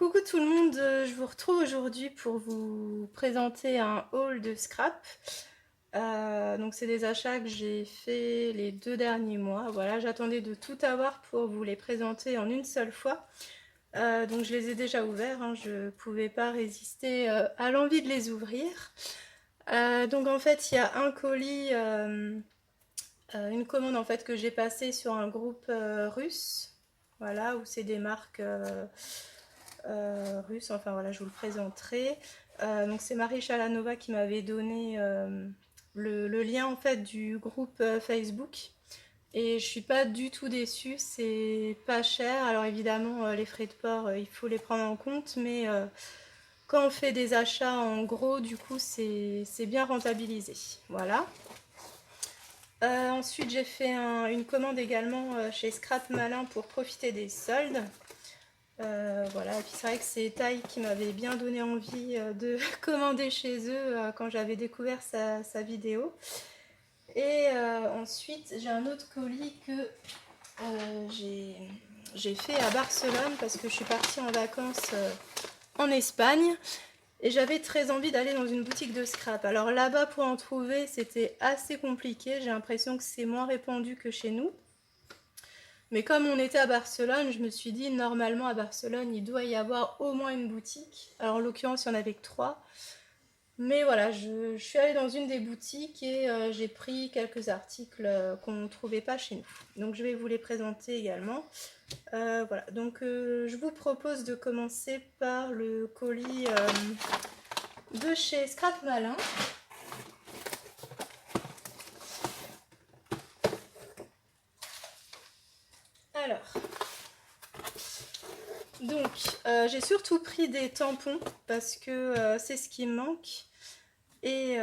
Coucou tout le monde, je vous retrouve aujourd'hui pour vous présenter un haul de scrap. Donc c'est des achats que j'ai fait les 2 derniers mois. Voilà, j'attendais de tout avoir pour vous les présenter en une seule fois. Donc je les ai déjà ouverts, hein, je ne pouvais pas résister à l'envie de les ouvrir. Donc en fait il y a un colis, une commande en fait que j'ai passée sur un groupe russe. Voilà, où c'est des marques russe, enfin voilà, je vous le présenterai. Donc c'est Marie Chalanova qui m'avait donné le lien en fait du groupe Facebook. Et je suis pas du tout déçue, c'est pas cher. Alors évidemment, les frais de port, il faut les prendre en compte, mais quand on fait des achats en gros, du coup, c'est bien rentabilisé. Voilà. Ensuite, j'ai fait une commande également chez Scrap Malin pour profiter des soldes. Voilà, et puis c'est vrai que c'est Taille qui m'avait bien donné envie de commander chez eux quand j'avais découvert sa vidéo. Et ensuite, j'ai un autre colis que j'ai fait à Barcelone parce que je suis partie en vacances en Espagne et j'avais très envie d'aller dans une boutique de scrap. Alors là-bas, pour en trouver, c'était assez compliqué. J'ai l'impression que c'est moins répandu que chez nous. Mais comme on était à Barcelone, je me suis dit, normalement à Barcelone, il doit y avoir au moins une boutique. Alors en l'occurrence, il y en avait que 3. Mais voilà, je suis allée dans une des boutiques et j'ai pris quelques articles qu'on ne trouvait pas chez nous. Donc je vais vous les présenter également. Voilà, donc je vous propose de commencer par le colis de chez Scrap Malin. Alors, donc j'ai surtout pris des tampons parce que c'est ce qui me manque. Et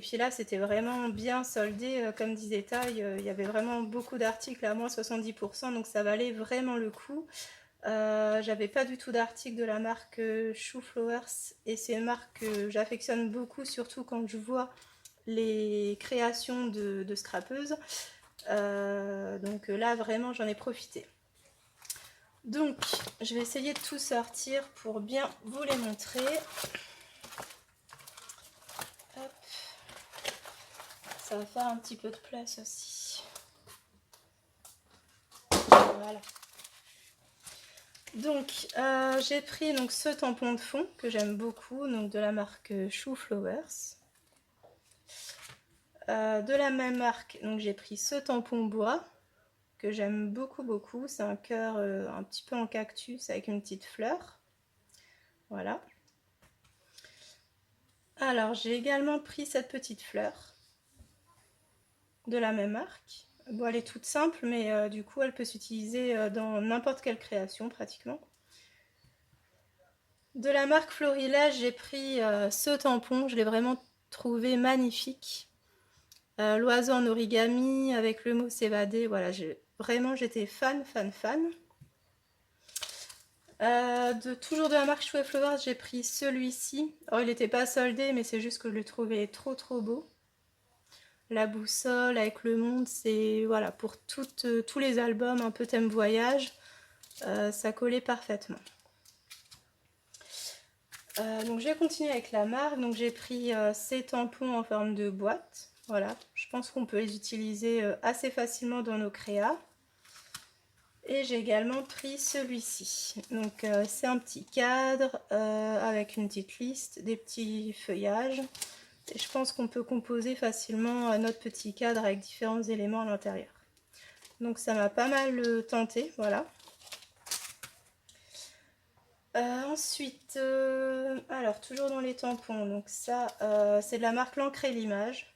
puis là, c'était vraiment bien soldé, comme disait Taille, il y avait vraiment beaucoup d'articles à moins 70%, donc ça valait vraiment le coup. J'avais pas du tout d'articles de la marque Shoe Flowers, et c'est une marque que j'affectionne beaucoup, surtout quand je vois les créations de scrapeuses. Donc là, vraiment, j'en ai profité. Donc, je vais essayer de tout sortir pour bien vous les montrer. Hop. Ça va faire un petit peu de place aussi. Voilà. Donc, j'ai pris donc, ce tampon de fond que j'aime beaucoup, donc de la marque Shoe Flowers. De la même marque, donc j'ai pris ce tampon bois que j'aime beaucoup beaucoup. C'est un cœur un petit peu en cactus avec une petite fleur. Voilà. Alors, j'ai également pris cette petite fleur de la même marque. Bon, elle est toute simple, mais du coup, elle peut s'utiliser dans n'importe quelle création pratiquement. De la marque Florilège, j'ai pris ce tampon. Je l'ai vraiment trouvé magnifique. L'oiseau en origami avec le mot s'évader. Voilà, vraiment, j'étais fan. Toujours de la marque Shoe Flowers, j'ai pris celui-ci. Oh, il n'était pas soldé, mais c'est juste que je le trouvais trop beau. La boussole avec le monde, c'est voilà, pour tous les albums un peu thème voyage, ça collait parfaitement. Donc je vais continuer avec la marque. Donc j'ai pris ces tampons en forme de boîte. Voilà, je pense qu'on peut les utiliser assez facilement dans nos créas. Et j'ai également pris celui-ci. Donc c'est un petit cadre avec une petite liste, des petits feuillages. Et je pense qu'on peut composer facilement notre petit cadre avec différents éléments à l'intérieur. Donc ça m'a pas mal tenté, voilà. Ensuite, alors toujours dans les tampons, donc ça c'est de la marque L'Encre et l'Image.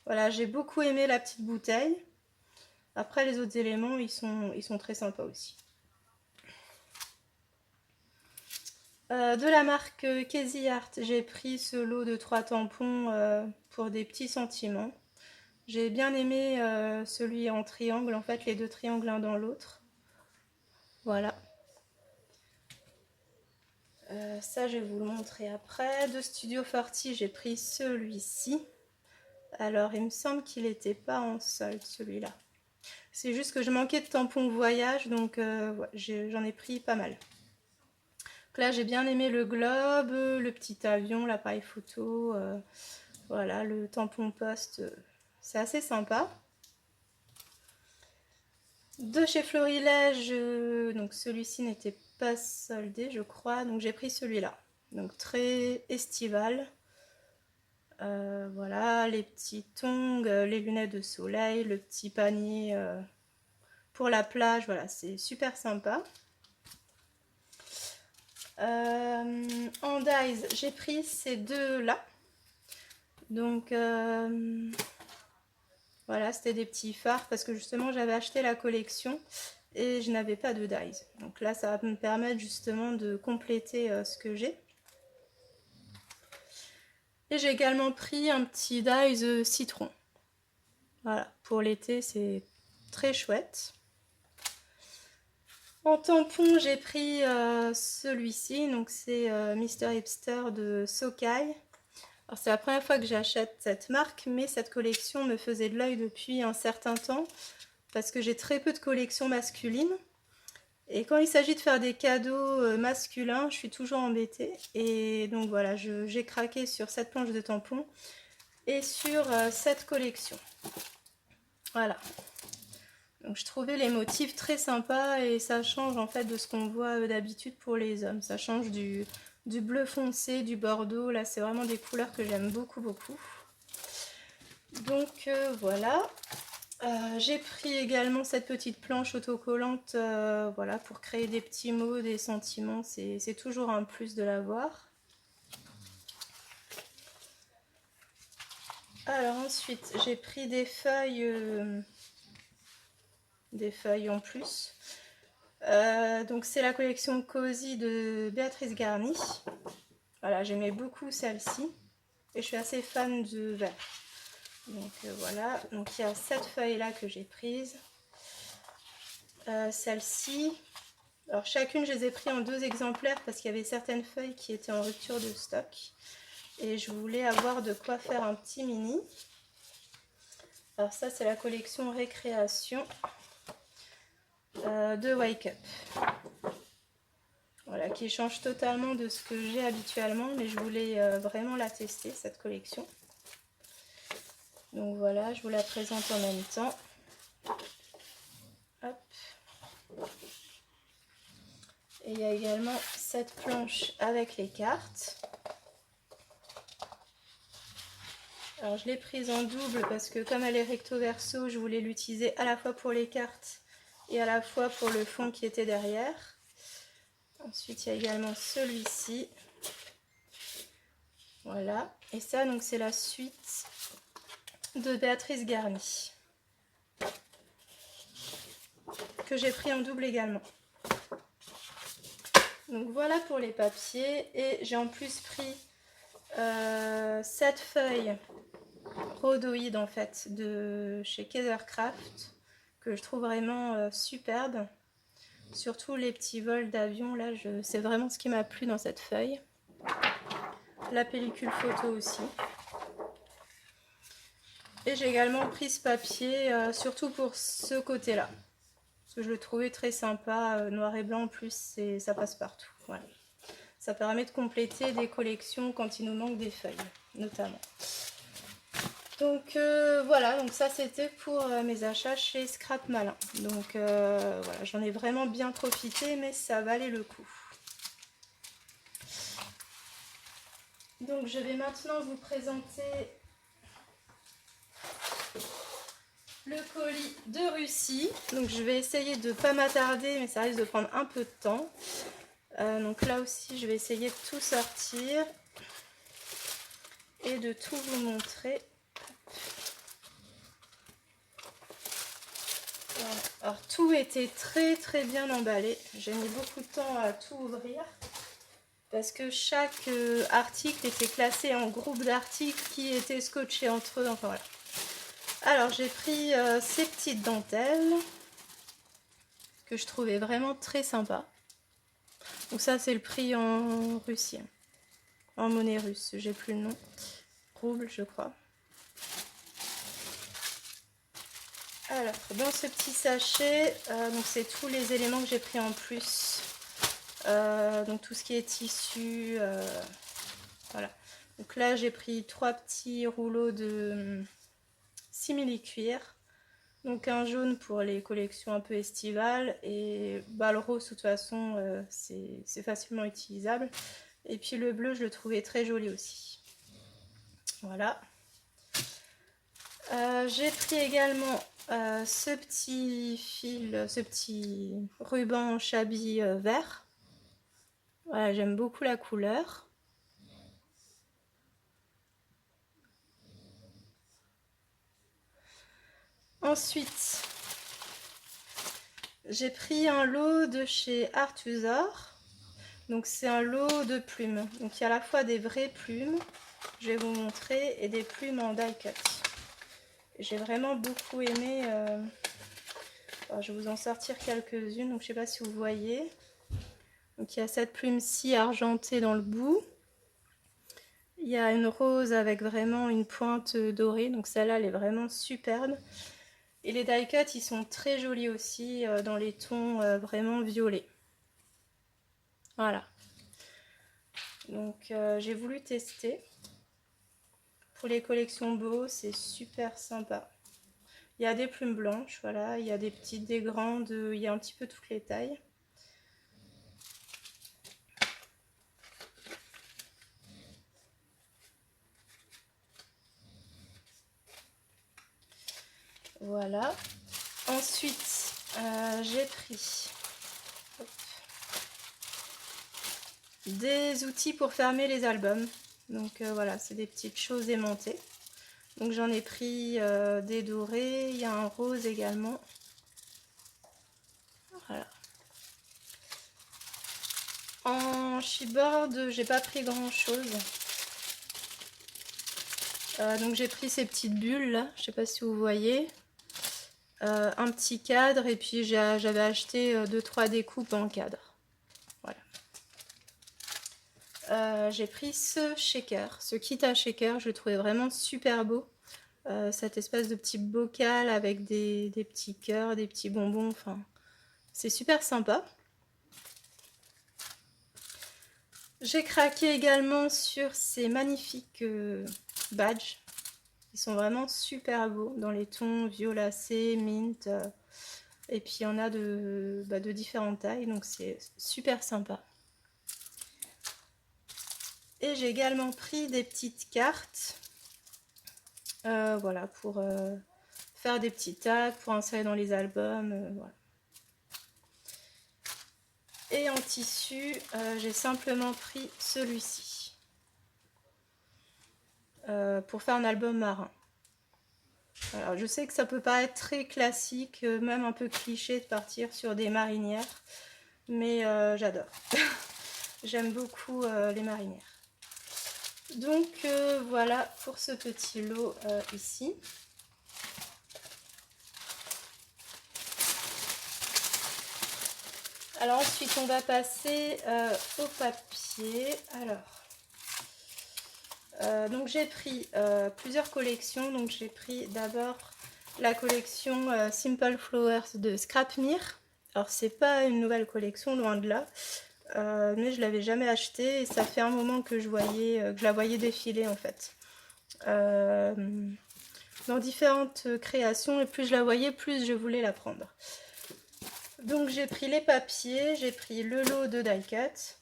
Voilà, j'ai beaucoup aimé la petite bouteille. Après les autres éléments, ils sont très sympas aussi. De la marque Casey Art, j'ai pris ce lot de 3 tampons pour des petits sentiments. J'ai bien aimé celui en triangle, en fait les 2 triangles l'un dans l'autre. Voilà. Ça je vais vous le montrer après. De Studio Forti, j'ai pris celui-ci. Alors il me semble qu'il n'était pas en solde celui-là. C'est juste que je manquais de tampons voyage, donc ouais, j'en ai pris pas mal. Donc là j'ai bien aimé le globe, le petit avion, l'appareil photo, voilà, le tampon poste, c'est assez sympa. De chez Florilège, donc celui-ci n'était pas soldé je crois, donc j'ai pris celui-là. Donc très estival. Voilà, les petits tongs, les lunettes de soleil, le petit panier pour la plage, voilà, c'est super sympa. En Dyes, j'ai pris ces deux-là. Donc voilà, c'était des petits fards parce que justement j'avais acheté la collection et je n'avais pas de Dyes. Donc là, ça va me permettre justement de compléter ce que j'ai. Et j'ai également pris un petit Dyes citron. Voilà, pour l'été, c'est très chouette. En tampon, j'ai pris celui-ci, donc c'est Mr Hipster de Socai. Alors c'est la première fois que j'achète cette marque, mais cette collection me faisait de l'œil depuis un certain temps, parce que j'ai très peu de collections masculines. Et quand il s'agit de faire des cadeaux masculins, je suis toujours embêtée. Et donc voilà, j'ai craqué sur cette planche de tampons et sur cette collection. Voilà. Donc je trouvais les motifs très sympas et ça change en fait de ce qu'on voit d'habitude pour les hommes. Ça change du bleu foncé, du bordeaux. Là c'est vraiment des couleurs que j'aime beaucoup beaucoup. Donc voilà. J'ai pris également cette petite planche autocollante voilà, pour créer des petits mots, des sentiments. C'est toujours un plus de l'avoir. Alors ensuite j'ai pris des feuilles en plus. Donc c'est la collection Cozy de Béatrice Garny. Voilà, j'aimais beaucoup celle-ci et je suis assez fan de vert. Donc voilà, donc il y a cette feuille là que j'ai prise. Celle-ci, alors chacune je les ai pris en 2 exemplaires parce qu'il y avait certaines feuilles qui étaient en rupture de stock et je voulais avoir de quoi faire un petit mini. Alors ça c'est la collection Récréation de Wake Up. Voilà, qui change totalement de ce que j'ai habituellement, mais je voulais vraiment la tester cette collection. Donc voilà, je vous la présente en même temps. Hop. Et il y a également cette planche avec les cartes. Alors je l'ai prise en double parce que comme elle est recto verso, je voulais l'utiliser à la fois pour les cartes et à la fois pour le fond qui était derrière. Ensuite il y a également celui-ci. Voilà. Et ça donc c'est la suite de Béatrice Garny. Que j'ai pris en double également. Donc voilà pour les papiers. Et j'ai en plus pris cette feuille rhodoïde en fait de chez Kaisercraft que je trouve vraiment superbe. Surtout les petits vols d'avion là, c'est vraiment ce qui m'a plu dans cette feuille. La pellicule photo aussi. Et j'ai également pris ce papier surtout pour ce côté là. Parce que je le trouvais très sympa, noir et blanc en plus, ça passe partout. Voilà. Ça permet de compléter des collections quand il nous manque des feuilles, notamment. Donc voilà, donc ça c'était pour mes achats chez Scrap Malin. Donc voilà, j'en ai vraiment bien profité, mais ça valait le coup. Donc je vais maintenant vous présenter le colis de Russie. Donc je vais essayer de ne pas m'attarder, mais ça risque de prendre un peu de temps. Donc là aussi je vais essayer de tout sortir et de tout vous montrer. Voilà. Alors tout était très bien emballé. J'ai mis beaucoup de temps à tout ouvrir parce que chaque article était classé en groupe d'articles qui étaient scotchés entre eux. Enfin voilà. Alors j'ai pris ces petites dentelles que je trouvais vraiment très sympa. Donc ça c'est le prix en Russie, en monnaie russe, j'ai plus le nom. Rouble je crois. Alors dans ce petit sachet, donc c'est tous les éléments que j'ai pris en plus Donc tout ce qui est tissu, voilà. Donc là j'ai pris 3 petits rouleaux de simili-cuir. Donc un jaune pour les collections un peu estivales et bah, le rose de toute façon c'est facilement utilisable. Et puis le bleu je le trouvais très joli aussi. Voilà. J'ai pris également ce petit fil, ce petit ruban Shabby vert. Voilà, j'aime beaucoup la couleur. Ensuite, j'ai pris un lot de chez Arthusor. Donc c'est un lot de plumes. Donc il y a à la fois des vraies plumes, je vais vous montrer, et des plumes en die cut. J'ai vraiment beaucoup aimé. Alors, je vais vous en sortir quelques-unes. Donc je sais pas si vous voyez. Donc il y a cette plume-ci argentée dans le bout. Il y a une rose avec vraiment une pointe dorée. Donc celle-là, elle est vraiment superbe. Et les die cut, ils sont très jolis aussi dans les tons vraiment violets. Voilà. Donc j'ai voulu tester. Pour les collections beaux, c'est super sympa. Il y a des plumes blanches, voilà. Il y a des petites, des grandes. Il y a un petit peu toutes les tailles. Voilà. Ensuite, j'ai pris des outils pour fermer les albums. Donc voilà, c'est des petites choses aimantées. Donc j'en ai pris des dorés, il y a un rose également. Voilà. En chipboard, j'ai pas pris grand chose. Donc j'ai pris ces petites bulles là, je sais pas si vous voyez. Un petit cadre et puis j'avais acheté 2-3 découpes en cadre. Voilà. J'ai pris ce shaker, ce kit à shaker, je le trouvais vraiment super beau. Cette espèce de petit bocal avec des petits cœurs, des petits bonbons, enfin c'est super sympa. J'ai craqué également sur ces magnifiques badges. Ils sont vraiment super beaux dans les tons violacés, mint. Et puis il y en a de différentes tailles, donc c'est super sympa. Et j'ai également pris des petites cartes. Voilà, pour faire des petits tags, pour insérer dans les albums. Voilà. Et en tissu, j'ai simplement pris celui-ci. Pour faire un album marin. Alors, je sais que ça peut paraître très classique, même un peu cliché de partir sur des marinières, mais j'adore. J'aime beaucoup les marinières. Donc voilà pour ce petit lot ici. Alors ensuite on va passer au papier. Alors donc j'ai pris plusieurs collections. Donc j'ai pris d'abord la collection Simple Flowers de Scrapmere. Alors c'est pas une nouvelle collection, loin de là, mais je l'avais jamais achetée et ça fait un moment que je la voyais défiler en fait. Dans différentes créations, et plus je la voyais, plus je voulais la prendre. Donc j'ai pris les papiers, j'ai pris le lot de die cut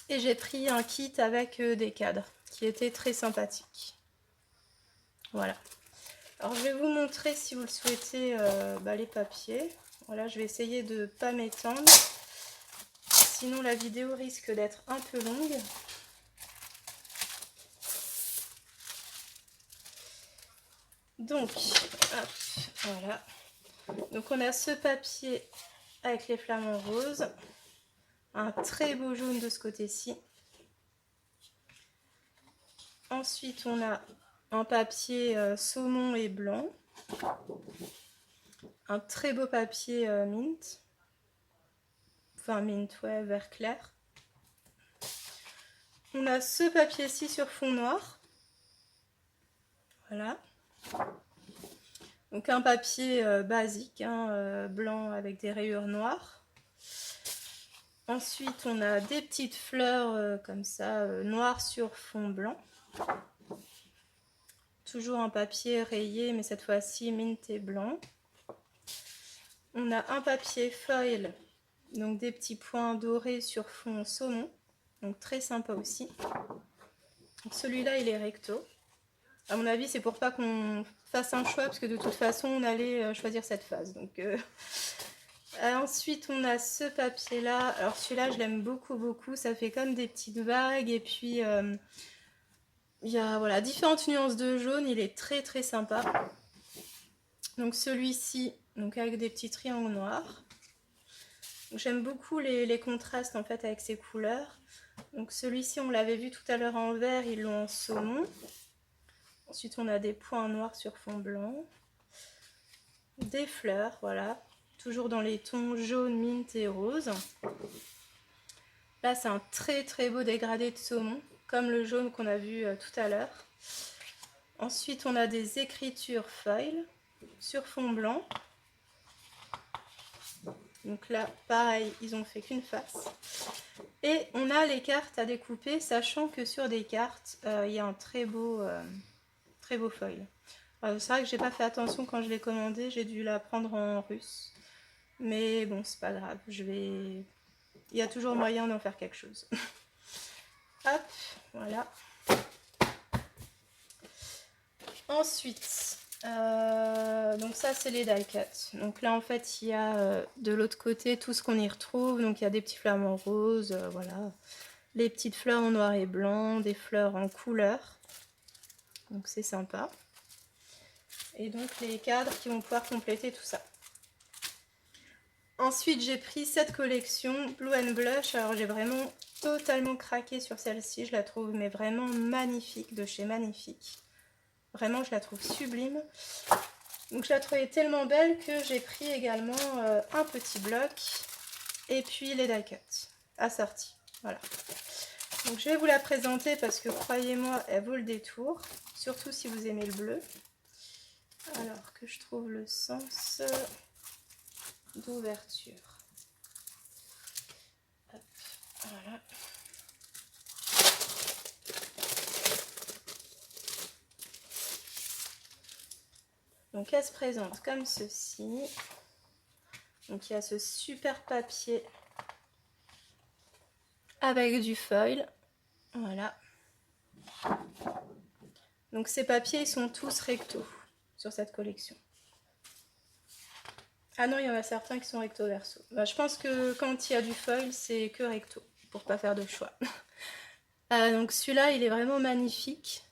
et j'ai pris un kit avec des cadres qui était très sympathique. Voilà. Alors je vais vous montrer, si vous le souhaitez, les papiers. Voilà, je vais essayer de ne pas m'étendre, sinon la vidéo risque d'être un peu longue. Donc, hop, voilà. Donc on a ce papier avec les flamants roses, un très beau jaune de ce côté-ci. Ensuite on a un papier saumon et blanc, un très beau papier mint, enfin mint, ouais, vert clair. On a ce papier-ci sur fond noir, voilà. Donc un papier basique, hein, blanc avec des rayures noires. Ensuite, on a des petites fleurs comme ça, noires sur fond blanc. Toujours un papier rayé, mais cette fois-ci mint et blanc. On a un papier foil, donc des petits points dorés sur fond saumon. Donc très sympa aussi. Celui-là, il est recto. À mon avis, c'est pour pas qu'on fasse un choix, parce que de toute façon, on allait choisir cette phase. Donc, ensuite, on a ce papier-là. Alors celui-là, je l'aime beaucoup, beaucoup. Ça fait comme des petites vagues. Et puis, il y a voilà, différentes nuances de jaune. Il est très, très sympa. Donc celui-ci, donc avec des petits triangles noirs. J'aime beaucoup les contrastes en fait avec ces couleurs. Donc celui-ci, on l'avait vu tout à l'heure en vert, ils l'ont en saumon. Ensuite, on a des points noirs sur fond blanc. Des fleurs, voilà. Toujours dans les tons jaune, mint et rose. Là, c'est un très très beau dégradé de saumon, comme le jaune qu'on a vu tout à l'heure. Ensuite, on a des écritures foil sur fond blanc. Donc là, pareil, ils ont fait qu'une face. Et on a les cartes à découper, sachant que sur des cartes, il y a un très beau foil. C'est vrai que j'ai pas fait attention quand je l'ai commandé, j'ai dû la prendre en russe. Mais bon, c'est pas grave, il y a toujours moyen d'en faire quelque chose. Hop, voilà. Ensuite, donc ça c'est les die cuts. Donc là en fait il y a de l'autre côté tout ce qu'on y retrouve. Donc il y a des petits flamants roses, voilà. Les petites fleurs en noir et blanc, des fleurs en couleur. Donc c'est sympa. Et donc les cadres qui vont pouvoir compléter tout ça. Ensuite j'ai pris cette collection Blue and Blush. Alors j'ai vraiment totalement craqué sur celle-ci. Je la trouve mais vraiment magnifique, de chez Magnifique. Vraiment je la trouve sublime. Donc je la trouvais tellement belle que j'ai pris également un petit bloc. Et puis les die cuts assortis. Voilà. Donc je vais vous la présenter parce que croyez-moi, elle vaut le détour. Surtout si vous aimez le bleu. Alors que je trouve le sens d'ouverture. Voilà. Donc elle se présente comme ceci. Donc il y a ce super papier avec du foil. Voilà. Donc ces papiers ils sont tous recto sur cette collection. Ah non, il y en a certains qui sont recto verso. Bah, je pense que quand il y a du foil, c'est que recto, pour pas faire de choix. Donc celui-là, il est vraiment magnifique.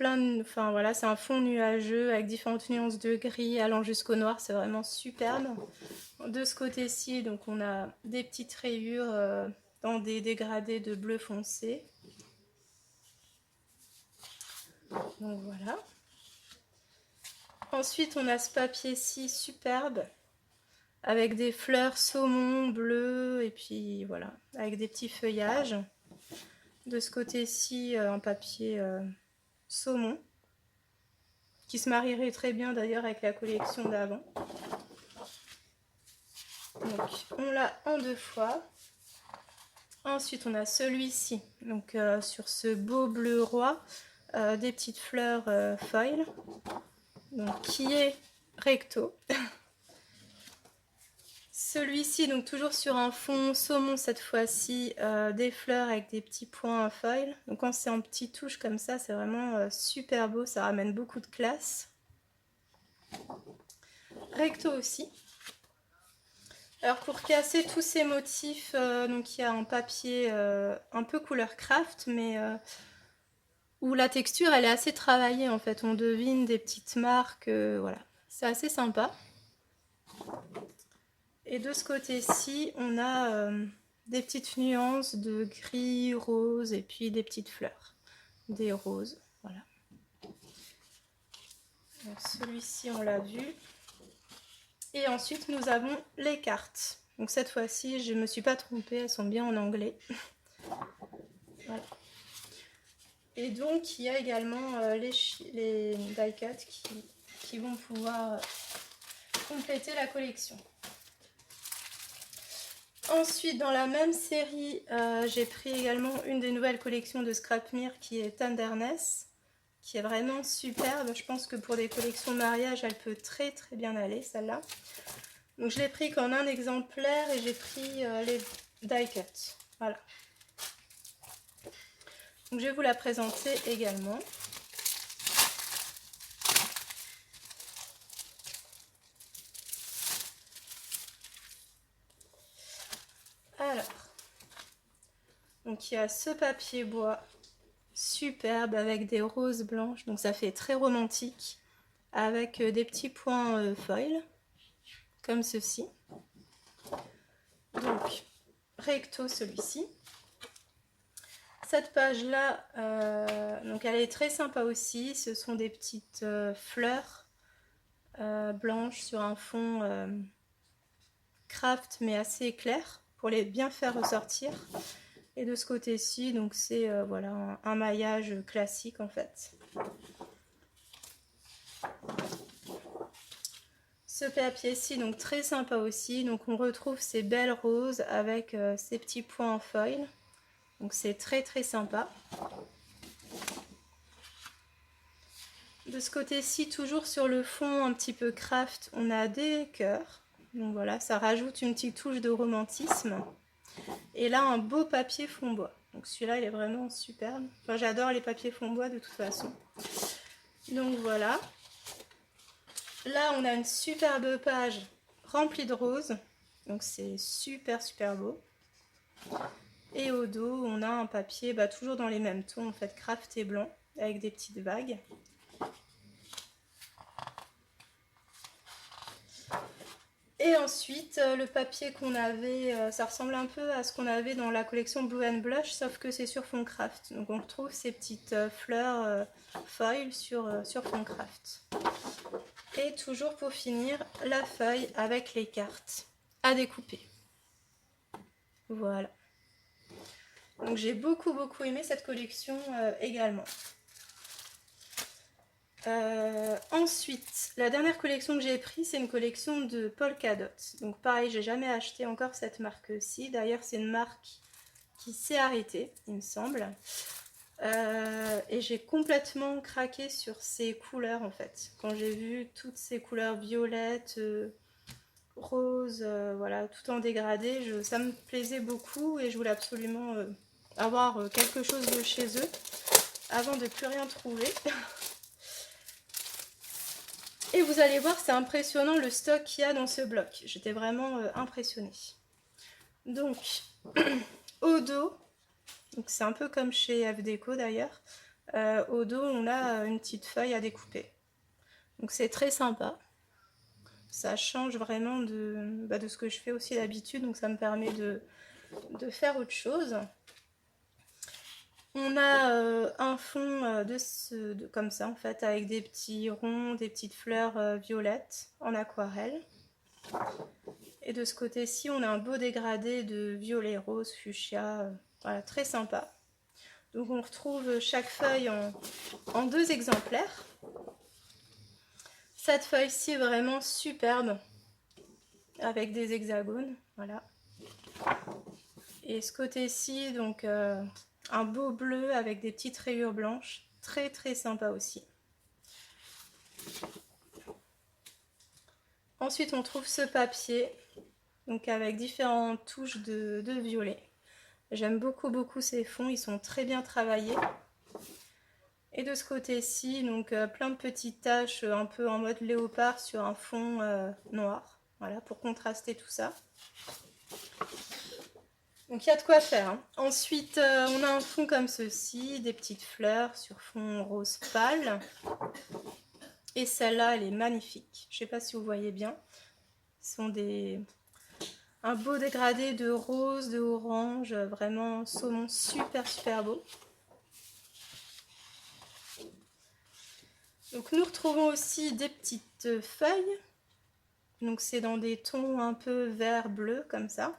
Enfin voilà, c'est un fond nuageux avec différentes nuances de gris allant jusqu'au noir, c'est vraiment superbe. De ce côté-ci, donc on a des petites rayures dans des dégradés de bleu foncé. Donc voilà. Ensuite, on a ce papier-ci superbe avec des fleurs saumon bleu et puis voilà, avec des petits feuillages. De ce côté-ci, un papier saumon qui se marierait très bien d'ailleurs avec la collection d'avant. Donc on l'a en deux fois. Ensuite on a celui-ci, donc sur ce beau bleu roi, des petites fleurs foil, donc qui est recto. Celui-ci, donc toujours sur un fond saumon cette fois-ci, des fleurs avec des petits points foil. Donc quand c'est en petites touches comme ça, c'est vraiment super beau, ça ramène beaucoup de classe. Recto aussi. Alors pour casser tous ces motifs, donc il y a un papier un peu couleur craft, mais où la texture elle est assez travaillée en fait. On devine des petites marques, voilà. C'est assez sympa. Et de ce côté-ci, on a des petites nuances de gris, rose et puis des petites fleurs. Des roses, voilà. Celui-ci, on l'a vu. Et ensuite, nous avons les cartes. Donc cette fois-ci, je ne me suis pas trompée, elles sont bien en anglais. Voilà. Et donc, il y a également les die cuts qui vont pouvoir compléter la collection. Ensuite, dans la même série, j'ai pris également une des nouvelles collections de Scrapmere qui est Tenderness, qui est vraiment superbe. Je pense que pour des collections mariage, elle peut très très bien aller, celle-là. Donc je l'ai pris qu'en un exemplaire et j'ai pris les die cut. Voilà. Donc je vais vous la présenter également. Alors, donc il y a ce papier bois superbe avec des roses blanches, donc ça fait très romantique, avec des petits points foil, comme ceci. Donc, recto celui-ci. Cette page-là, donc elle est très sympa aussi, ce sont des petites fleurs blanches sur un fond craft mais assez clair, pour les bien faire ressortir. Et de ce côté-ci, donc c'est voilà, un maillage classique en fait. Ce papier-ci, donc très sympa aussi. Donc on retrouve ces belles roses avec ces petits points en foil. Donc c'est très très sympa. De ce côté-ci, toujours sur le fond un petit peu craft, on a des cœurs. Donc voilà, ça rajoute une petite touche de romantisme. Et là, un beau papier fond bois. Donc celui-là, il est vraiment superbe. Enfin, j'adore les papiers fond bois de toute façon. Donc voilà. Là, on a une superbe page remplie de roses. Donc c'est super super beau. Et au dos, on a un papier toujours dans les mêmes tons, en fait, craft et blanc, avec des petites vagues. Et ensuite, le papier qu'on avait, ça ressemble un peu à ce qu'on avait dans la collection Blue and Blush, sauf que c'est sur fond craft. Donc on retrouve ces petites fleurs foil sur fond craft. Et toujours pour finir, la feuille avec les cartes à découper. Voilà. Donc j'ai beaucoup aimé cette collection également. Ensuite, la dernière collection que j'ai prise, c'est une collection de Polkadot. Donc pareil, j'ai jamais acheté encore cette marque-ci. D'ailleurs, c'est une marque qui s'est arrêtée, il me semble. Et j'ai complètement craqué sur ces couleurs en fait. Quand j'ai vu toutes ces couleurs violettes, roses, voilà, tout en dégradé, ça me plaisait beaucoup et je voulais absolument avoir quelque chose de chez eux avant de plus rien trouver. Et vous allez voir, c'est impressionnant le stock qu'il y a dans ce bloc. J'étais vraiment impressionnée. Donc, au dos, c'est un peu comme chez FDeco d'ailleurs, au dos on a une petite feuille à découper. Donc c'est très sympa. Ça change vraiment de ce que je fais aussi d'habitude, donc ça me permet de faire autre chose. On a un fond comme ça en fait, avec des petits ronds, des petites fleurs violettes en aquarelle. Et de ce côté-ci, on a un beau dégradé de violet, rose, fuchsia, voilà, très sympa. Donc on retrouve chaque feuille en 2 exemplaires. Cette feuille-ci est vraiment superbe, avec des hexagones, voilà. Et ce côté-ci, donc un beau bleu avec des petites rayures blanches, très très sympa aussi. Ensuite, on trouve ce papier, donc avec différentes touches de violet. J'aime beaucoup ces fonds, ils sont très bien travaillés. Et de ce côté-ci, donc plein de petites taches un peu en mode léopard sur un fond noir, voilà, pour contraster tout ça. Donc il y a de quoi faire. Hein. Ensuite, on a un fond comme ceci, des petites fleurs sur fond rose pâle. Et celle-là, elle est magnifique. Je ne sais pas si vous voyez bien. Ce sont un beau dégradé de rose, de orange, vraiment saumon super beau. Donc nous retrouvons aussi des petites feuilles. Donc c'est dans des tons un peu vert-bleu comme ça.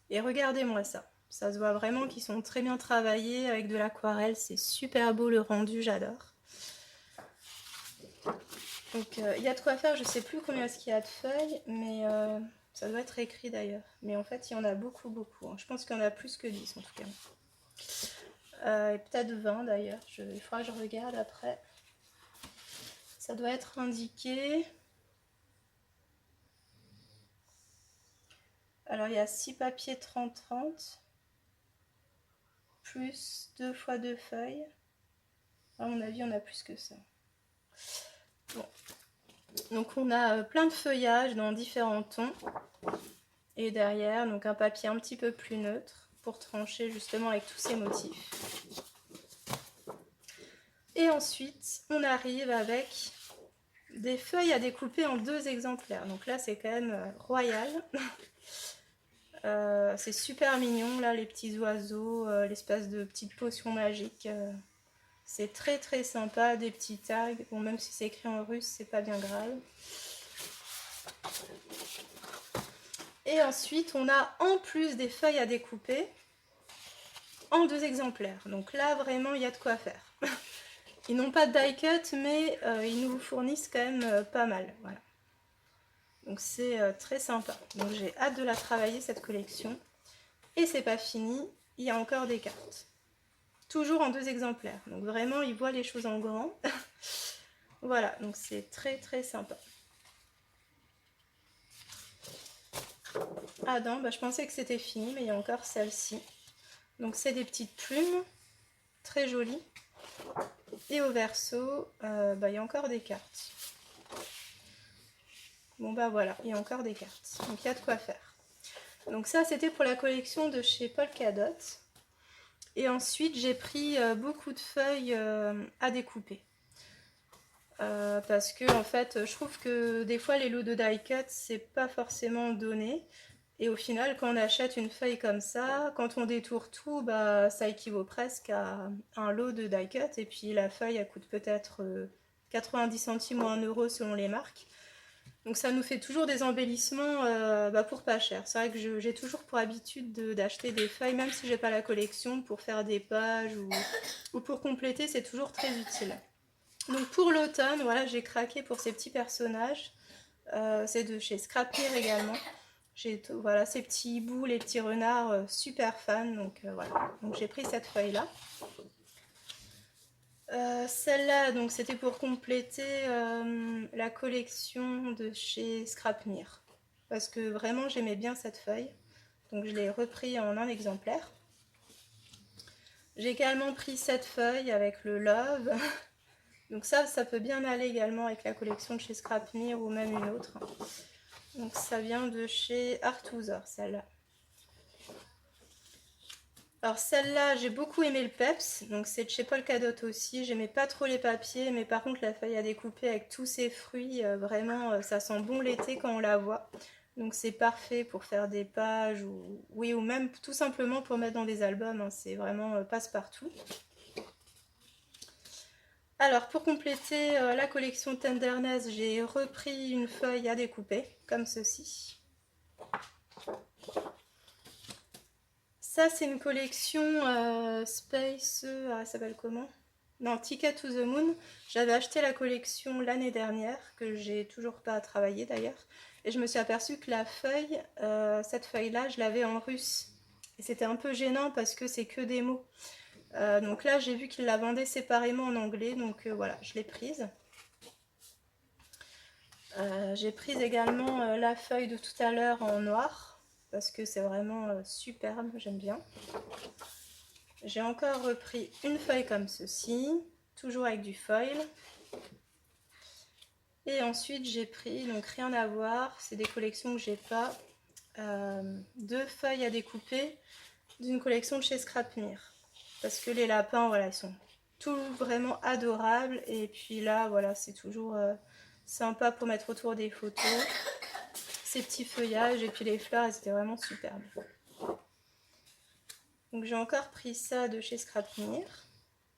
Et regardez-moi ça. Ça se voit vraiment qu'ils sont très bien travaillés avec de l'aquarelle. C'est super beau le rendu, j'adore. Donc il y a de quoi faire. Je ne sais plus combien est-ce qu'il y a de feuilles, mais Ça doit être écrit d'ailleurs. Mais en fait, il y en a beaucoup, beaucoup. Hein. Je pense qu'il y en a plus que 10 en tout cas. Et peut-être 20 d'ailleurs. Il faudra que je regarde après. Ça doit être indiqué. Alors, il y a 6 papiers 30-30. Plus 2 fois 2 feuilles. À mon avis, on a plus que ça. Bon. Donc, on a plein de feuillages dans différents tons. Et derrière, donc un papier un petit peu plus neutre pour trancher justement avec tous ces motifs. Et ensuite, on arrive avec des feuilles à découper en 2 exemplaires. Donc là, c'est quand même royal. C'est super mignon, là, les petits oiseaux, l'espèce de petite potion magique. C'est très très sympa, des petits tags. Bon, même si c'est écrit en russe, c'est pas bien grave. Et ensuite, on a en plus des feuilles à découper en 2 exemplaires. Donc là, vraiment, il y a de quoi faire. Ils n'ont pas de die cut, mais ils nous fournissent quand même pas mal. Voilà. Donc c'est très sympa. Donc j'ai hâte de la travailler, cette collection. Et c'est pas fini, il y a encore des cartes. Toujours en 2 exemplaires. Donc vraiment, ils voient les choses en grand. Voilà, donc c'est très très sympa. Ah non, bah, je pensais que c'était fini, mais il y a encore celle-ci. Donc c'est des petites plumes, très jolies. Et au verso, bah, il y a encore des cartes. Bon bah voilà, il y a encore des cartes. Donc il y a de quoi faire. Donc ça, c'était pour la collection de chez Polkadot. Et ensuite, j'ai pris beaucoup de feuilles à découper. Parce que en fait, je trouve que des fois, les lots de die cut, c'est pas forcément donné. Et au final, quand on achète une feuille comme ça, quand on détourne tout, bah, ça équivaut presque à un lot de die cut. Et puis la feuille, elle coûte peut-être 90 centimes ou 1 euro selon les marques. Donc ça nous fait toujours des embellissements bah, pour pas cher. C'est vrai que j'ai toujours pour habitude d'acheter des feuilles, même si j'ai pas la collection, pour faire des pages ou pour compléter, c'est toujours très utile. Donc pour l'automne, voilà, j'ai craqué pour ces petits personnages. C'est de chez Scrapnir également. J'ai voilà, ces petits hiboux, les petits renards, super fan. Donc voilà, donc j'ai pris cette feuille-là. Celle-là, donc c'était pour compléter la collection de chez Scrapnir. Parce que vraiment j'aimais bien cette feuille. Donc je l'ai repris en un exemplaire. J'ai également pris cette feuille avec le Love. Donc ça peut bien aller également avec la collection de chez Scrapnir ou même une autre. Donc ça vient de chez Artouser, celle-là. Alors celle-là, j'ai beaucoup aimé le peps, donc c'est de chez Polkadot aussi. J'aimais pas trop les papiers, mais par contre la feuille à découper avec tous ces fruits, vraiment ça sent bon l'été quand on la voit. Donc c'est parfait pour faire des pages ou, oui, ou même tout simplement pour mettre dans des albums, hein. C'est vraiment passe-partout. Alors pour compléter la collection Tenderness, j'ai repris une feuille à découper, comme ceci. Ça, c'est une collection Space... elle s'appelle comment? Non, Ticket to the Moon. J'avais acheté la collection l'année dernière, que j'ai toujours pas travaillé d'ailleurs. Et je me suis aperçue que la feuille, cette feuille-là, je l'avais en russe. Et c'était un peu gênant parce que c'est que des mots. Donc là, j'ai vu qu'ils la vendaient séparément en anglais. Donc voilà, je l'ai prise. J'ai pris également la feuille de tout à l'heure en noir. Parce que c'est vraiment superbe, j'aime bien. J'ai encore repris une feuille comme ceci, toujours avec du foil. Et ensuite j'ai pris, donc rien à voir, c'est des collections que j'ai pas, 2 feuilles à découper d'une collection de chez Scrapnir. Parce que les lapins, voilà, ils sont tous vraiment adorables. Et puis là, voilà, c'est toujours sympa pour mettre autour des photos. Ces petits feuillages et puis les fleurs, elles étaient vraiment superbes. Donc j'ai encore pris ça de chez Scrapnir.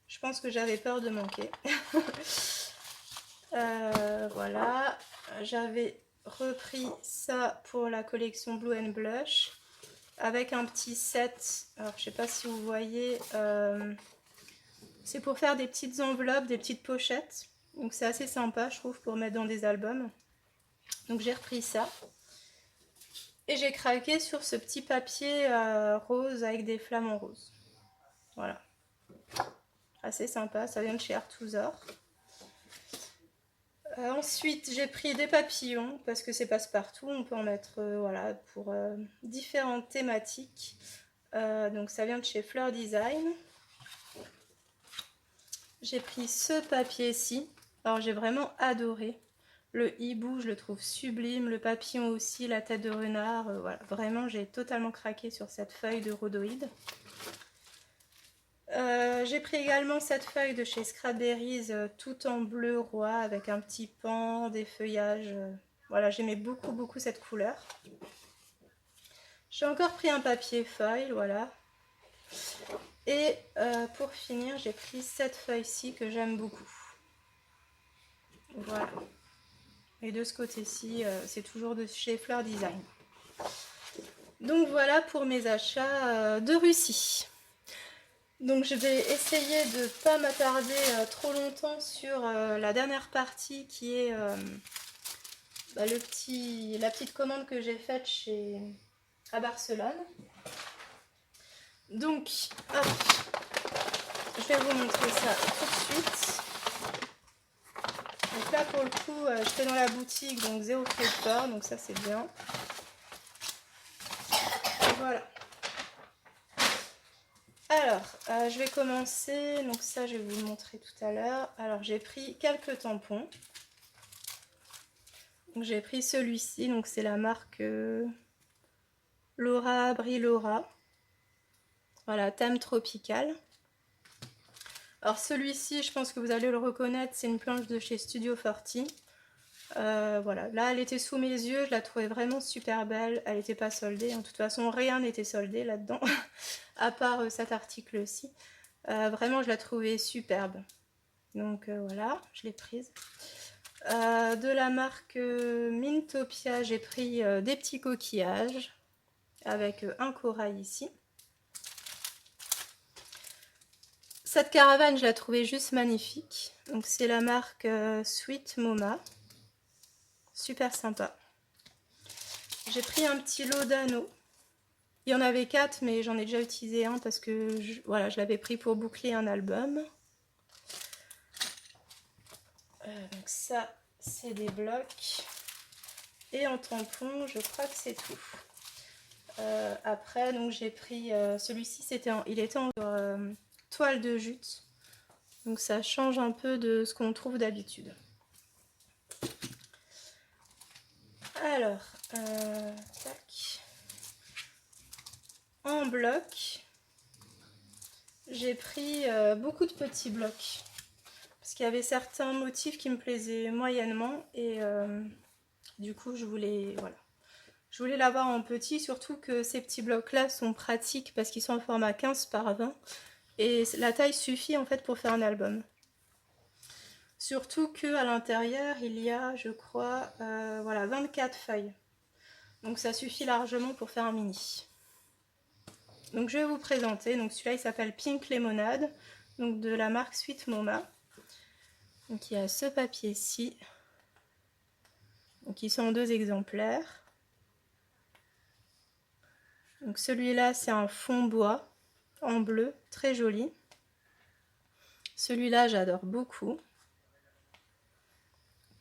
Je pense que j'avais peur de manquer. Voilà. J'avais repris ça pour la collection Blue and Blush. Avec un petit set. Alors je sais pas si vous voyez. C'est pour faire des petites enveloppes, des petites pochettes. Donc c'est assez sympa je trouve pour mettre dans des albums. Donc j'ai repris ça. Et j'ai craqué sur ce petit papier rose avec des flamants roses. Voilà. Assez sympa, ça vient de chez Artuzor. Ensuite, j'ai pris des papillons parce que c'est passe-partout. On peut en mettre voilà, pour différentes thématiques. Donc ça vient de chez Fleur Design. J'ai pris ce papier-ci. Alors j'ai vraiment adoré. Le hibou, je le trouve sublime. Le papillon aussi, la tête de renard. Voilà, vraiment, j'ai totalement craqué sur cette feuille de rhodoïde. J'ai pris également cette feuille de chez Scrapberries tout en bleu roi avec un petit pan, des feuillages. Voilà, j'aimais beaucoup cette couleur. J'ai encore pris un papier feuille, voilà. Et pour finir, j'ai pris cette feuille-ci que j'aime beaucoup. Voilà. Et de ce côté-ci, c'est toujours de chez Fleur Design. Donc voilà pour mes achats de Russie. Donc je vais essayer de ne pas m'attarder trop longtemps sur la dernière partie qui est la petite commande que j'ai faite à Barcelone. Donc, hop, je vais vous montrer ça tout de suite. Donc là pour le coup, j'étais dans la boutique, donc 0 frais de port, donc ça c'est bien. Voilà. Alors, je vais commencer, donc ça je vais vous le montrer tout à l'heure. Alors j'ai pris quelques tampons. Donc j'ai pris celui-ci, donc c'est la marque Laura Brilora. Voilà, thème tropical. Alors celui-ci, je pense que vous allez le reconnaître, c'est une planche de chez Studio 40. Voilà, là elle était sous mes yeux, je la trouvais vraiment super belle, elle n'était pas soldée, de toute façon rien n'était soldé là-dedans, à part cet article-ci. Vraiment je la trouvais superbe, donc voilà, je l'ai prise. De la marque Mintopia, j'ai pris des petits coquillages, avec un corail ici. Cette caravane, je la trouvais juste magnifique, donc c'est la marque Sweet Moma. Super sympa. J'ai pris un petit lot d'anneaux. Il y en avait 4, mais j'en ai déjà utilisé un parce que voilà, je l'avais pris pour boucler un album. Donc ça, c'est des blocs. Et en tampon, je crois que c'est tout. Après, donc j'ai pris celui-ci, il était en toile de jute. Donc ça change un peu de ce qu'on trouve d'habitude. Alors, tac. En bloc, j'ai pris beaucoup de petits blocs. Parce qu'il y avait certains motifs qui me plaisaient moyennement. Et du coup, je voulais l'avoir en petit. Surtout que ces petits blocs-là sont pratiques parce qu'ils sont en format 15 par 20. Et la taille suffit en fait pour faire un album. Surtout qu'à l'intérieur, il y a, je crois, voilà, 24 feuilles. Donc ça suffit largement pour faire un mini. Donc je vais vous présenter. Donc celui-là, il s'appelle Pink Lemonade, donc de la marque Sweet Moma. Donc il y a ce papier-ci. Donc ils sont en 2 exemplaires. Donc celui-là, c'est un fond bois en bleu, très joli. Celui-là, j'adore beaucoup.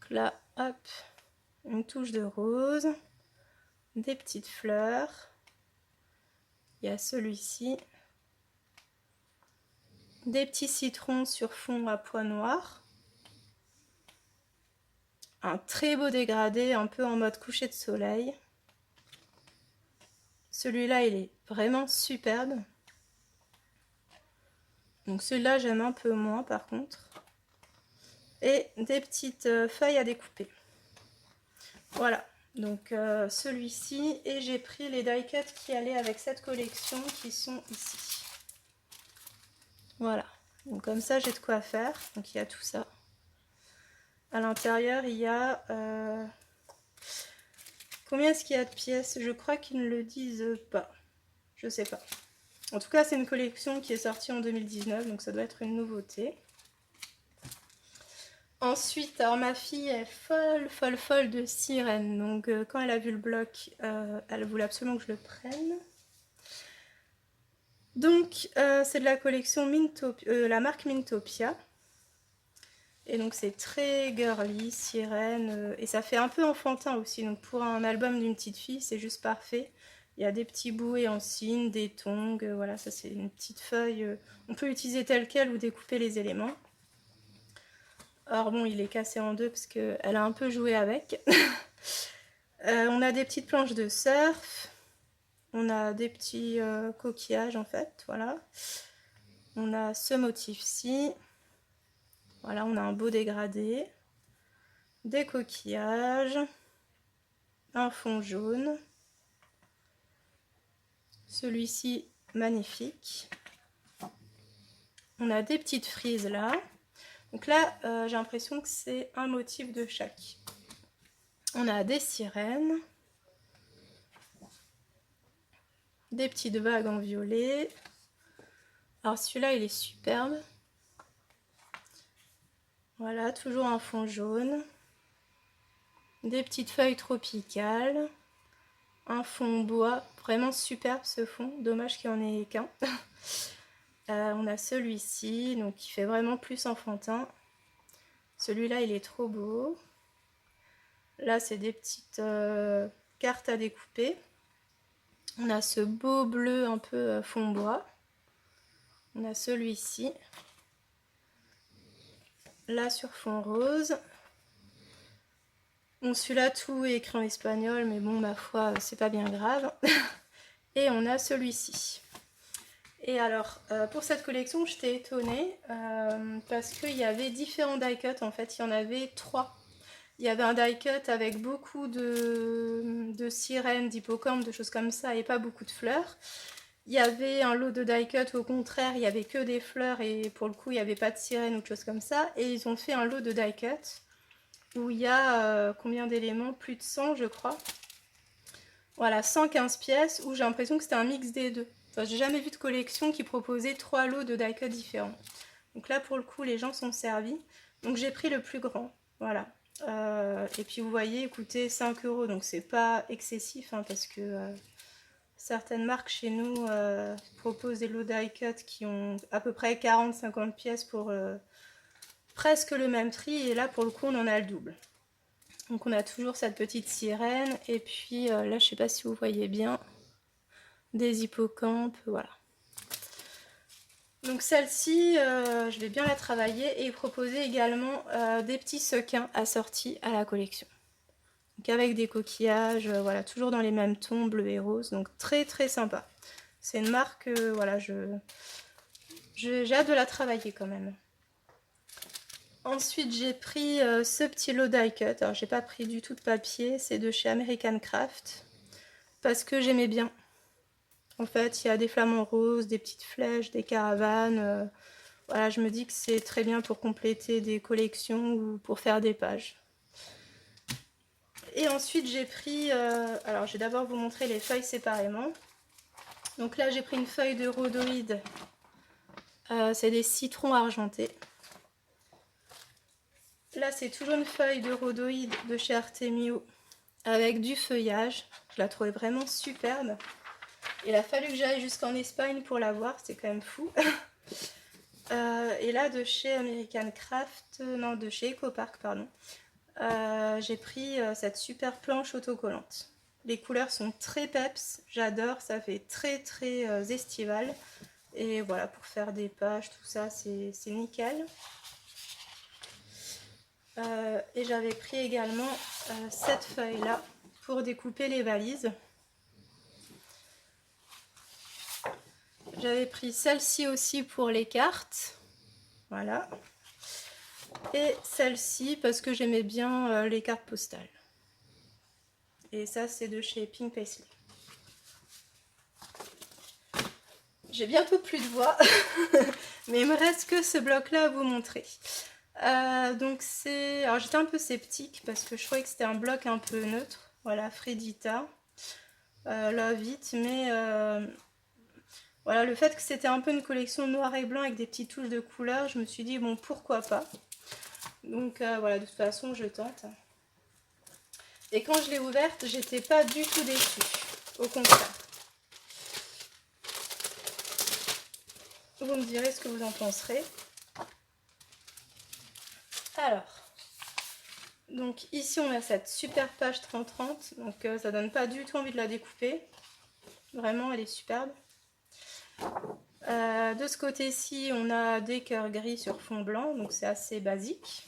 Donc là, hop, une touche de rose, des petites fleurs. Il y a celui-ci, des petits citrons sur fond à pois noirs. Un très beau dégradé, un peu en mode coucher de soleil. Celui-là, il est vraiment superbe. Donc celui-là, j'aime un peu moins par contre. Et des petites feuilles à découper. Voilà, donc celui-ci. Et j'ai pris les die-cuts qui allaient avec cette collection qui sont ici. Voilà, donc comme ça, j'ai de quoi faire. Donc il y a tout ça. À l'intérieur, il y a... combien est-ce qu'il y a de pièces? Je crois qu'ils ne le disent pas. Je sais pas. En tout cas, c'est une collection qui est sortie en 2019, donc ça doit être une nouveauté. Ensuite, alors ma fille est folle de sirène. Donc quand elle a vu le bloc, elle voulait absolument que je le prenne. Donc c'est de la collection la marque Mintopia. Et donc c'est très girly, sirène, et ça fait un peu enfantin aussi. Donc pour un album d'une petite fille, c'est juste parfait. Il y a des petits bouets en cygne, des tongs, voilà, ça c'est une petite feuille. On peut l'utiliser tel quel ou découper les éléments. Alors bon, il est cassé en deux parce qu'elle a un peu joué avec. On a des petites planches de surf. On a des petits coquillages en fait, voilà. On a ce motif-ci. Voilà, on a un beau dégradé, des coquillages, un fond jaune. Celui-ci, magnifique. On a des petites frises là. Donc là, j'ai l'impression que c'est un motif de chaque. On a des sirènes. Des petites vagues en violet. Alors celui-là, il est superbe. Voilà, toujours un fond jaune. Des petites feuilles tropicales. Un fond bois, vraiment superbe ce fond. Dommage qu'il n'y en ait qu'un. On a celui-ci, donc qui fait vraiment plus enfantin. Celui-là, il est trop beau. Là, c'est des petites cartes à découper. On a ce beau bleu un peu fond bois. On a celui-ci. Là, sur fond rose. Bon, celui-là, tout est écrit en espagnol, mais bon, ma foi, c'est pas bien grave. Et on a celui-ci. Et alors, pour cette collection, j'étais étonnée parce qu'il y avait différents die cuts. En fait, il y en avait 3. Il y avait un die cut avec beaucoup de sirènes, d'hippocampes, de choses comme ça, et pas beaucoup de fleurs. Il y avait un lot de die cut, au contraire, il n'y avait que des fleurs, et pour le coup, il n'y avait pas de sirènes ou de choses comme ça. Et ils ont fait un lot de die cut où il y a combien d'éléments? Plus de 100, je crois. Voilà, 115 pièces, où j'ai l'impression que c'était un mix des deux. Enfin, j'ai jamais vu de collection qui proposait 3 lots de die cut différents. Donc là, pour le coup, les gens sont servis. Donc j'ai pris le plus grand, voilà. Et puis vous voyez, écoutez, 5 €, donc c'est pas excessif, hein, parce que certaines marques chez nous proposent des lots die cut qui ont à peu près 40-50 pièces pour presque le même prix, et là pour le coup on en a le double. Donc on a toujours cette petite sirène, et puis là je sais pas si vous voyez bien, des hippocampes, voilà. Donc celle-ci, je vais bien la travailler, et proposer également des petits sequins assortis à la collection. Donc avec des coquillages, voilà, toujours dans les mêmes tons, bleu et rose, donc très très sympa. C'est une marque, voilà, j'ai hâte de la travailler quand même. Ensuite, j'ai pris ce petit lot die cut. Alors, j'ai pas pris du tout de papier, c'est de chez American Craft, parce que j'aimais bien. En fait, il y a des flamants roses, des petites flèches, des caravanes. Voilà, je me dis que c'est très bien pour compléter des collections ou pour faire des pages. Et ensuite, j'ai pris... alors, je vais d'abord vous montrer les feuilles séparément. Donc là, j'ai pris une feuille de rhodoïde. C'est des citrons argentés. Là, c'est toujours une feuille de rhodoïde de chez Artemio avec du feuillage. Je la trouvais vraiment superbe. Il a fallu que j'aille jusqu'en Espagne pour la voir, c'est quand même fou. Et là, de chez American Craft, non, de chez Ecopark, pardon, j'ai pris cette super planche autocollante. Les couleurs sont très peps, j'adore, ça fait très très estival. Et voilà, pour faire des pages, tout ça, c'est nickel. Et j'avais pris également cette feuille là pour découper les valises. J'avais pris celle-ci aussi pour les cartes, voilà, et celle-ci parce que j'aimais bien les cartes postales. Et ça, c'est de chez Pink Paisley. J'ai bientôt plus de voix, mais il me reste que ce bloc là à vous montrer. Donc c'est... Alors j'étais un peu sceptique parce que je trouvais que c'était un bloc un peu neutre. Voilà, Fredita, Love It, mais voilà, le fait que c'était un peu une collection noir et blanc avec des petites touches de couleurs, je me suis dit bon, pourquoi pas. Donc voilà, de toute façon je tente. Et quand je l'ai ouverte, j'étais pas du tout déçue, au contraire. Vous me direz ce que vous en penserez. Alors, donc ici on a cette super page 30-30, donc ça donne pas du tout envie de la découper. Vraiment, elle est superbe. De ce côté-ci, on a des cœurs gris sur fond blanc, donc c'est assez basique.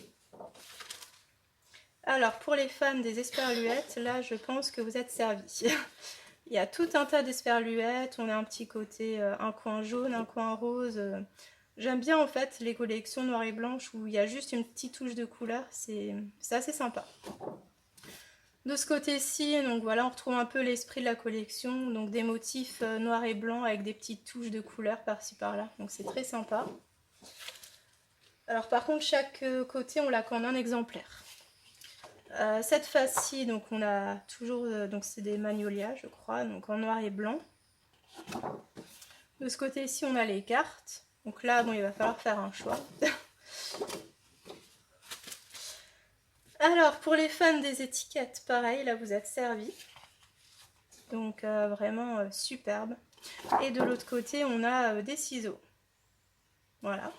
Alors, pour les fans des esperluettes, là, je pense que vous êtes servis. Il y a tout un tas d'esperluettes, on a un petit côté, un coin jaune, un coin rose. J'aime bien en fait les collections noires et blanches où il y a juste une petite touche de couleur, c'est assez sympa. De ce côté-ci, donc voilà, on retrouve un peu l'esprit de la collection, donc des motifs noirs et blancs avec des petites touches de couleur par-ci par-là, donc c'est très sympa. Alors par contre, chaque côté, on l'a qu'en un exemplaire. Cette face-ci, donc on a toujours, donc c'est des magnolias, je crois, donc en noir et blanc. De ce côté-ci, on a les cartes. Donc là, bon, il va falloir faire un choix. Alors, pour les fans des étiquettes, pareil, là, vous êtes servis. Donc, vraiment superbe. Et de l'autre côté, on a des ciseaux. Voilà.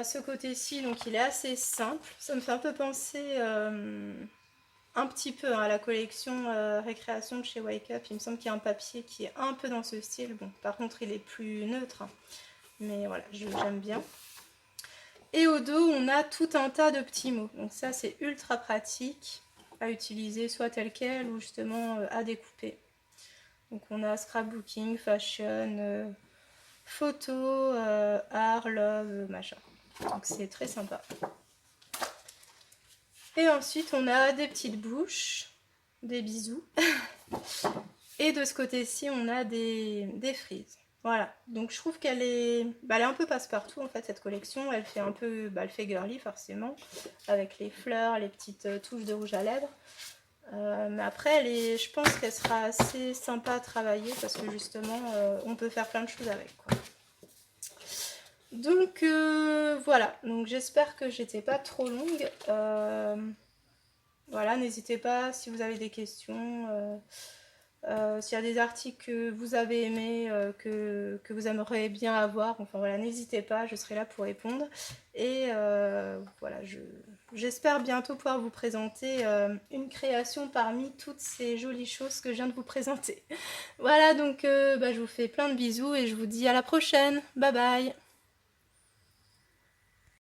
Ce côté-ci, donc, il est assez simple. Ça me fait un peu penser un petit peu à la collection Récréation de chez Wake Up. Il me semble qu'il y a un papier qui est un peu dans ce style. Bon, par contre, il est plus neutre. Mais voilà, j'aime bien. Et au dos, on a tout un tas de petits mots. Donc ça, c'est ultra pratique à utiliser, soit tel quel ou justement à découper. Donc on a scrapbooking, fashion, photo, art, love, machin. Donc c'est très sympa. Et ensuite, on a des petites bouches, des bisous. Et de ce côté-ci, on a des frises. Voilà, donc je trouve qu'elle est, elle est un peu passe-partout en fait cette collection. Elle fait un peu, elle fait girly forcément, avec les fleurs, les petites touches de rouge à lèvres. Mais après, je pense qu'elle sera assez sympa à travailler parce que justement, on peut faire plein de choses avec, quoi. Donc voilà, donc j'espère que j'étais pas trop longue. Voilà, n'hésitez pas si vous avez des questions. S'il y a des articles que vous avez aimés, que vous aimeriez bien avoir, enfin voilà, n'hésitez pas, je serai là pour répondre. Et voilà, j'espère bientôt pouvoir vous présenter une création parmi toutes ces jolies choses que je viens de vous présenter. Voilà, donc je vous fais plein de bisous et je vous dis à la prochaine. Bye bye!